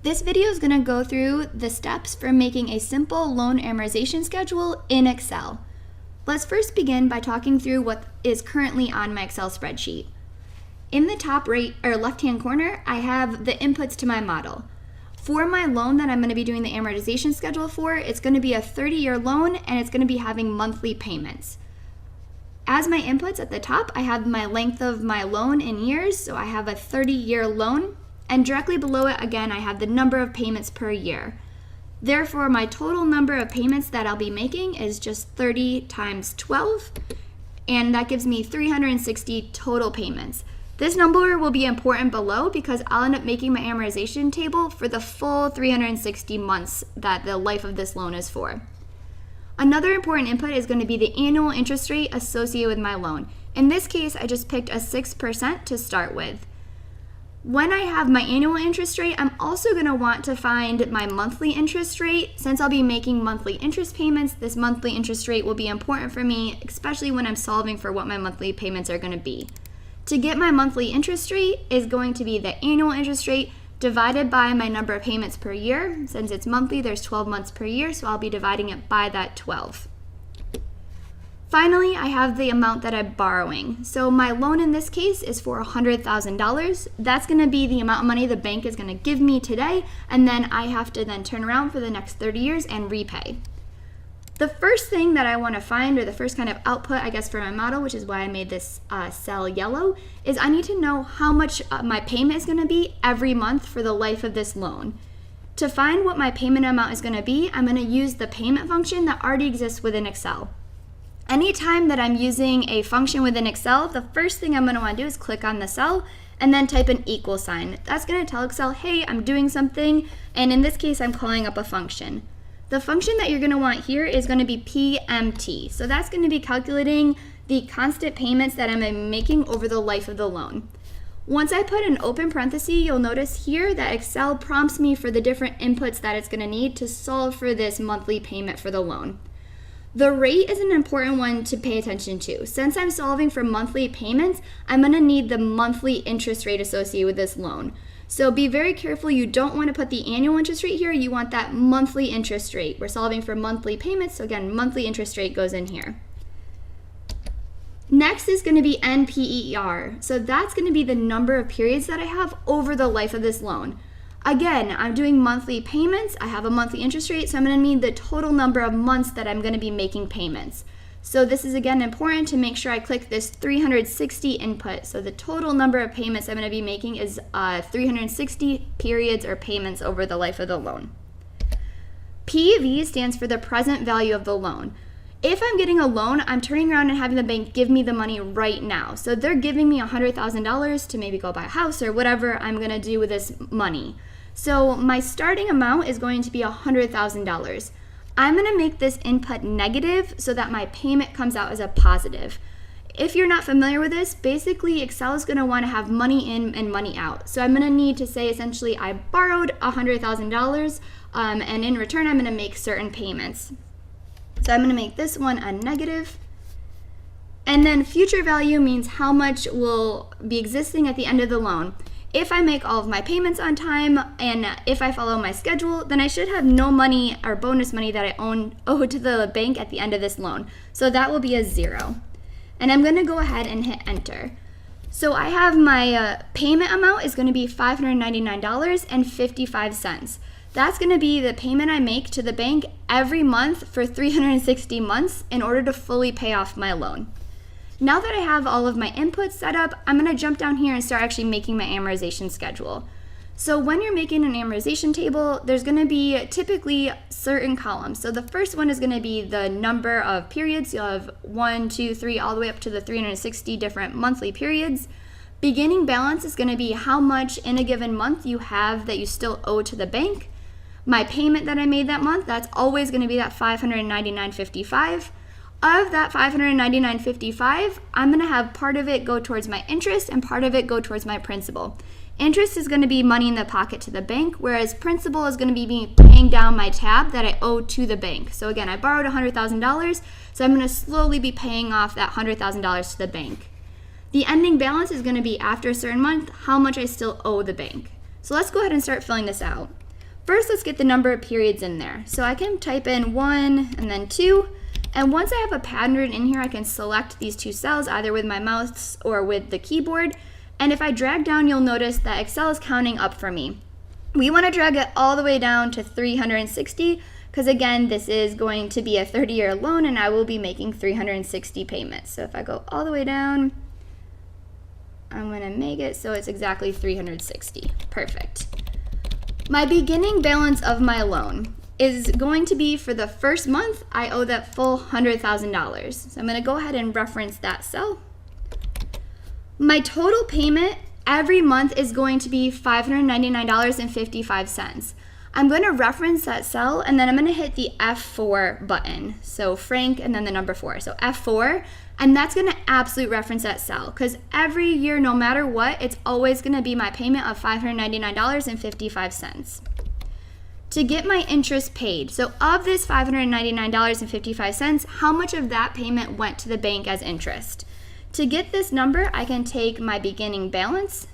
This video is going to go through the steps for making a simple loan amortization schedule in Excel. Let's first begin by talking through what is currently on my Excel spreadsheet. In the top right or left-hand corner, I have the inputs to my model. For my loan that I'm going to be doing the amortization schedule for, it's going to be a 30-year loan and it's going to be having monthly payments. As my inputs at the top, I have my length of my loan in years, so I have a 30-year loan. And directly below it, again, I have the number of payments per year. Therefore, my total number of payments that I'll be making is just 30 times 12, and that gives me 360 total payments. This number will be important below because I'll end up making my amortization table for the full 360 months that the life of this loan is for. Another important input is going to be the annual interest rate associated with my loan. In this case, I just picked a 6% to start with. When I have my annual interest rate, I'm also going to want to find my monthly interest rate. Since I'll be making monthly interest payments, this monthly interest rate will be important for me, especially when I'm solving for what my monthly payments are going to be. To get my monthly interest rate is going to be the annual interest rate divided by my number of payments per year. Since it's monthly, there's 12 months per year, so I'll be dividing it by that 12. Finally, I have the amount that I'm borrowing. So my loan in this case is for $100,000. That's going to be the amount of money the bank is going to give me today, and then I have to then turn around for the next 30 years and repay. The first thing that I want to find, or the first kind of output, I guess, for my model, which is why I made this cell yellow, is I need to know how much my payment is going to be every month for the life of this loan. To find what my payment amount is going to be, I'm going to use the payment function that already exists within Excel. Anytime that I'm using a function within Excel, the first thing I'm going to want to do is click on the cell and then type an equal sign. That's going to tell Excel, hey, I'm doing something, and in this case, I'm calling up a function. The function that you're going to want here is going to be PMT. So that's going to be calculating the constant payments that I'm making over the life of the loan. Once I put an open parenthesis, you'll notice here that Excel prompts me for the different inputs that it's going to need to solve for this monthly payment for the loan. The rate is an important one to pay attention to. Since I'm solving for monthly payments, I'm going to need the monthly interest rate associated with this loan. So be very careful. You don't want to put the annual interest rate here. You want that monthly interest rate. We're solving for monthly payments, so again, monthly interest rate goes in here. Next is going to be NPER. So that's going to be the number of periods that I have over the life of this loan. Again, I'm doing monthly payments. I have a monthly interest rate, so I'm going to need the total number of months that I'm going to be making payments. So this is again important to make sure I click this 360 input. So the total number of payments I'm going to be making is 360 periods or payments over the life of the loan. PV stands for the present value of the loan. If I'm getting a loan, I'm turning around and having the bank give me the money right now. So they're giving me $100,000 to maybe go buy a house or whatever I'm going to do with this money. So my starting amount is going to be $100,000. I'm going to make this input negative so that my payment comes out as a positive. If you're not familiar with this, basically Excel is going to want to have money in and money out. So I'm going to need to say essentially I borrowed $100,000 and in return I'm going to make certain payments. So I'm going to make this one a negative. And then future value means how much will be existing at the end of the loan. If I make all of my payments on time and if I follow my schedule, then I should have no money or bonus money that I owe to the bank at the end of this loan. So that will be a 0. And I'm going to go ahead and hit enter. So I have my payment amount is going to be $599.55. That's going to be the payment I make to the bank every month for 360 months in order to fully pay off my loan. Now that I have all of my inputs set up, I'm going to jump down here and start actually making my amortization schedule. So when you're making an amortization table, there's going to be typically certain columns. So the first one is going to be the number of periods. You'll have 1, 2, 3, all the way up to the 360 different monthly periods. Beginning balance is going to be how much in a given month you have that you still owe to the bank. My payment that I made that month, that's always going to be that $599.55. Of that $599.55, I'm going to have part of it go towards my interest and part of it go towards my principal. Interest is going to be money in the pocket to the bank, whereas principal is going to be me paying down my tab that I owe to the bank. So again, I borrowed $100,000, so I'm going to slowly be paying off that $100,000 to the bank. The ending balance is going to be after a certain month, how much I still owe the bank. So let's go ahead and start filling this out. First, let's get the number of periods in there. So I can type in 1 and then 2. And once I have a pattern in here, I can select these 2 cells either with my mouse or with the keyboard. And if I drag down, you'll notice that Excel is counting up for me. We want to drag it all the way down to 360 because again, this is going to be a 30-year loan and I will be making 360 payments. So if I go all the way down, I'm going to make it so it's exactly 360. Perfect. My beginning balance of my loan is going to be for the first month, I owe that full $100,000. So I'm going to go ahead and reference that cell. My total payment every month is going to be $599.55. I'm going to reference that cell and then I'm going to hit the F4 button. So Frank and then the number 4. So F4, and that's going to absolute reference that cell because every year, no matter what, it's always going to be my payment of $599.55. To get my interest paid, so of this $599.55, how much of that payment went to the bank as interest? To get this number, I can take my beginning balance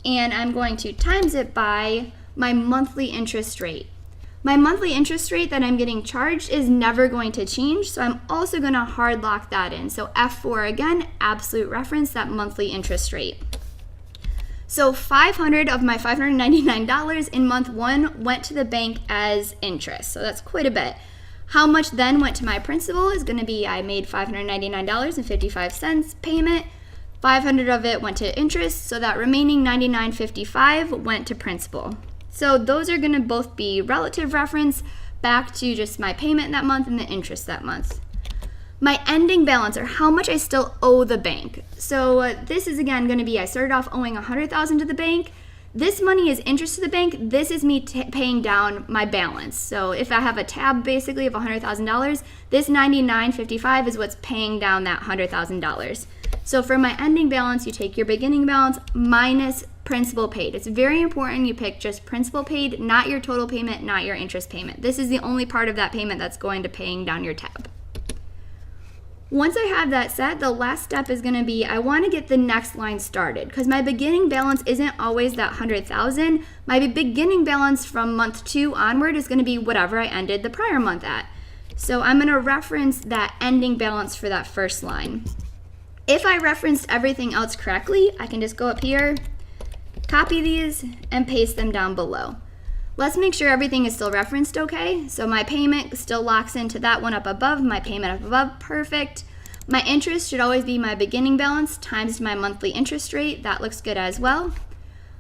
and I'm going to times it by my monthly interest rate. My monthly interest rate that I'm getting charged is never going to change, so I'm also going to hard lock that in. So F4 again, absolute reference, that monthly interest rate. So $500 of my $599 in month 1 went to the bank as interest, so that's quite a bit. How much then went to my principal is going to be I made $599.55 payment. 500 of it went to interest, so that remaining $99.55 went to principal. So those are going to both be relative reference back to just my payment that month and the interest that month. My ending balance, or how much I still owe the bank. So this is again going to be I started off owing $100,000 to the bank. This money is interest to the bank. This is me paying down my balance. So if I have a tab basically of $100,000, this $99.55 is what's paying down that $100,000. So for my ending balance, you take your beginning balance minus principal paid. It's very important you pick just principal paid, not your total payment, not your interest payment. This is the only part of that payment that's going to paying down your tab. Once I have that set, the last step is going to be I want to get the next line started because my beginning balance isn't always that $100,000. My beginning balance from month 2 onward is going to be whatever I ended the prior month at. So I'm going to reference that ending balance for that first line. If I referenced everything else correctly, I can just go up here, copy these, and paste them down below. Let's make sure everything is still referenced okay. So my payment still locks into that one up above, my payment up above, perfect. My interest should always be my beginning balance times my monthly interest rate. That looks good as well.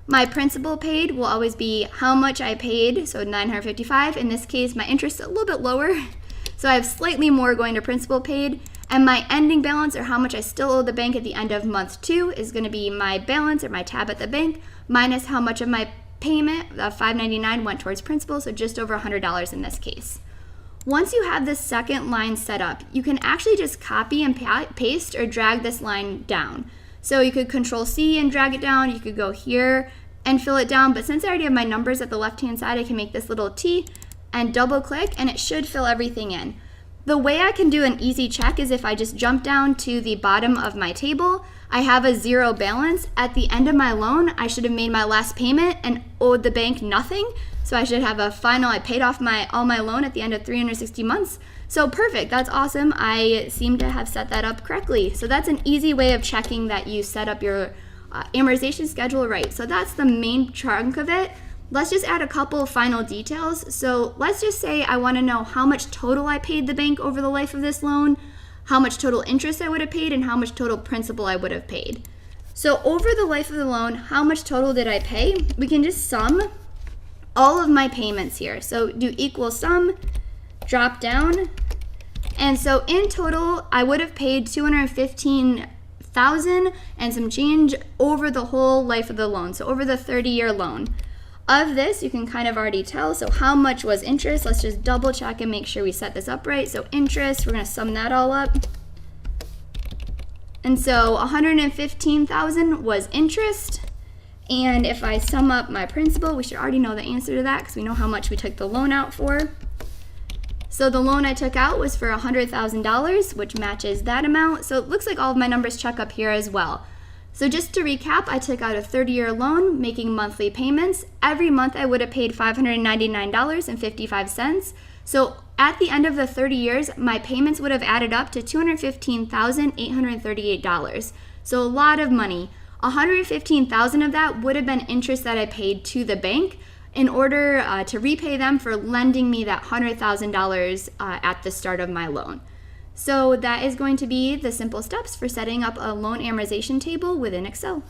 My principal paid will always be how much I paid, so $955. In this case, my interest is a little bit lower, so I have slightly more going to principal paid. And my ending balance, or how much I still owe the bank at the end of month 2, is going to be my balance or my tab at the bank minus how much of my payment of $599 went towards principal, so just over $100 in this case. Once you have this second line set up, you can actually just copy and paste or drag this line down. So you could Control C and drag it down, you could go here and fill it down, but since I already have my numbers at the left hand side, I can make this little T and double click and it should fill everything in. The way I can do an easy check is if I just jump down to the bottom of my table, I have a 0 balance. At the end of my loan, I should have made my last payment and owed the bank nothing. So I should have a final, I paid off all my loan at the end of 360 months. So perfect, that's awesome. I seem to have set that up correctly. So that's an easy way of checking that you set up your amortization schedule right. So that's the main chunk of it. Let's just add a couple of final details. So let's just say I want to know how much total I paid the bank over the life of this loan, how much total interest I would have paid, and how much total principal I would have paid. So over the life of the loan, how much total did I pay? We can just sum all of my payments here. So do equal sum, drop down. And so in total, I would have paid $215,000 and some change over the whole life of the loan. So over the 30-year loan. Of this, you can kind of already tell. So how much was interest? Let's just double check and make sure we set this up right. So interest, we're going to sum that all up. And so $115,000 was interest. And if I sum up my principal, we should already know the answer to that because we know how much we took the loan out for. So the loan I took out was for $100,000, which matches that amount. So it looks like all of my numbers check up here as well. So just to recap, I took out a 30-year loan, making monthly payments. Every month I would have paid $599.55. So at the end of the 30 years, my payments would have added up to $215,838. So a lot of money. $115,000 of that would have been interest that I paid to the bank in order to repay them for lending me that $100,000 at the start of my loan. So that is going to be the simple steps for setting up a loan amortization table within Excel.